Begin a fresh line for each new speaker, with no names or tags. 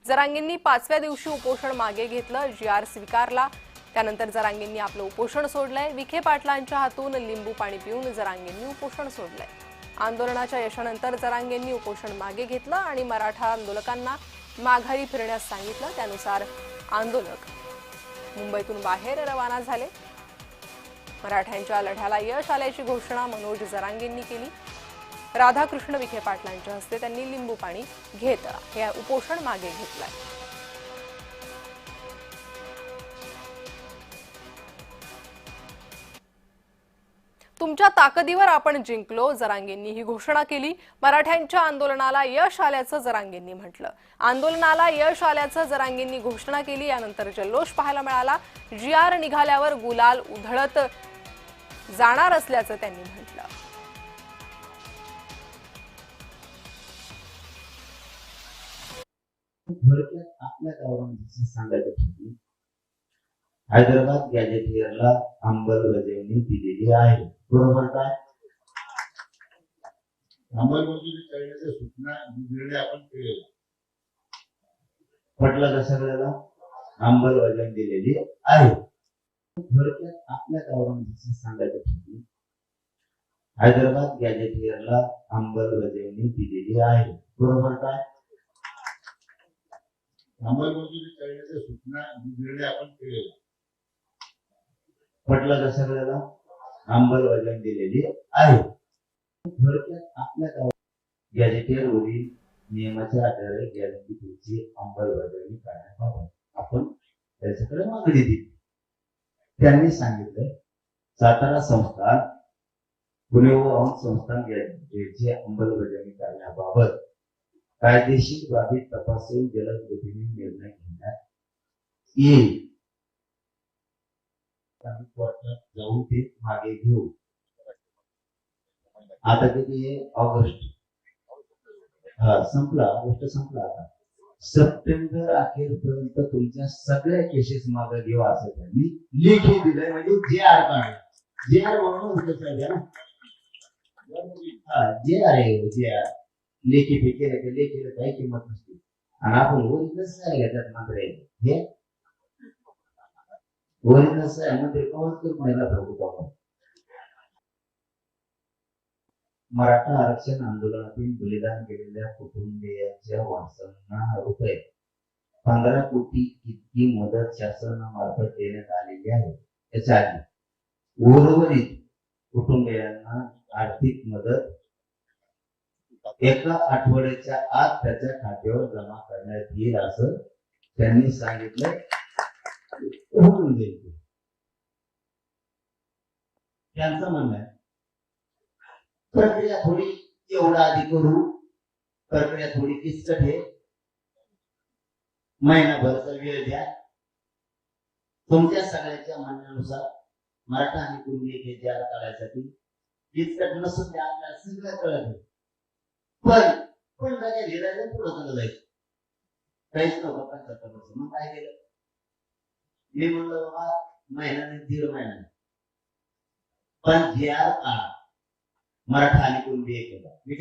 जरांगेंनी 5व्या दिवशी उपोषण मागे घेतलं, जी.आर. स्वीकारला। त्यानंतर जरांगेंनी आपलं उपोषण सोडलंय। विखे पाटलांच्या हातून लिंबू पाणी पिऊन जरांगेंनी उपोषण सोडलंय। आंदोलनाच्या यशानंतर जरांगेंनी उपोषण मागे घेतलं आणि मराठा आंदोलकांना माघारी फिरण्यास सांगितलं। त्यानुसार आंदोलक मुंबईतून बाहेर रवाना झाले। मराठ्यांच्या लढ्याला यश आल्याची घोषणा मनोज जरांगेंनी केली। राधाकृष्ण विखे पाटलांच्या हस्ते त्यांनी लिंबू पाणी घेत हे उपोषण मागे घेतलंय। तुमच्या ताकदीवर आपण जिंकलो, जरांगेंनी ही घोषणा केली। मराठ्यांच्या आंदोलनाला यश आल्याचं जरांगेंनी म्हटलं। आंदोलनाला यश आल्याचं जरांगेंनी घोषणा केली। यानंतर जल्लोष पाहायला मिळाला। जी.आर. निघाल्यावर गुलाल उधळत जाणार असल्याचं त्यांनी म्हटलं।
आपल्या गावामध्ये सांगायचं ठरलं, हैदराबाद गॅजेटियरला अंमलबजावणी दिलेली आहे, बरोबर काय?
अंमलबजावणी करण्याच्या सूचना निर्णय आपण केले,
पटलं का सगळ्याला? अंमलबजावणी दिलेली आहे। आपल्या गावामध्ये सांगायचं ठरलं, हैदराबाद गॅजेटियरला अंमलबजावणी दिलेली आहे, बरोबर काय?
अंमलबजावणी करण्याच्या सूचना निर्णय आपण केले,
पटलं का सगळ्याला? अंमलबजावणी दिलेली आहे। आपल्या गावात गॅजेटियरवरील नियमाच्या आधारे गॅजेटियरची अंमलबजावणी करण्याबाबत आपण त्याच्याकडे मागणी दिली। त्यांनी सांगितलं, सातारा संस्थान, पुणे व औंध संस्थान गॅजेटियरची अंमलबजावणी करण्याबाबत कायदेशीर बाबी तपासून जलद गतीने निर्णय घेण्यात येईल। आम्ही कोर्टात जाऊन ते मागे घेऊ। आता किती आहे? ऑगस्ट संपला, ऑगस्ट संपला। आता सप्टेंबर अखेरपर्यंत तुमच्या सगळ्या केसेस मागे घेऊ असं त्यांनी लेखी दिलंय, म्हणजे जे.आर. काढला। जे.आर. म्हणून जे.आर. आहे, जे.आर. लेखी फेके लेखीला काही किंमत नसते, आणि आपण ओरिजिनल काय घेतात मात्र हे ओरिजिनल मंत्री कवच करून महिला प्रभुत्व। मराठा आरक्षण आंदोलनातील बलिदान केलेल्या कुटुंबियांच्या वारसांना रुपये 15 कोटी इतकी मदत शासनामार्फत देण्यात आलेली आहे। याच्या आधी उर्वरित कुटुंबियांना आर्थिक मदत एका आठवड्याच्या आत त्याच्या खात्यावर जमा करण्यात येईल असं त्यांनी सांगितलं। त्यांचं म्हणणं आहे, प्रक्रिया थोडी एवढा आधी करू, प्रक्रिया थोडी किचकट आहे, महिनाभरचा वेळ द्या। तुमच्या सगळ्याच्या म्हणण्यानुसार मराठा आणि कुणबी हे जे.आर. काढायसाठी किचकट नसून द्या, आपल्याला सगळं कळत, पण राजा लिहायला पुढे चाललं जायचं, काहीच नव्हतं 75 वर्ष। मग काय केलं? मी म्हणलं बाबा महिन्याने 1.5 महिन्याने, पण जे.आर. काढा, मराठा आणि कुणबी एक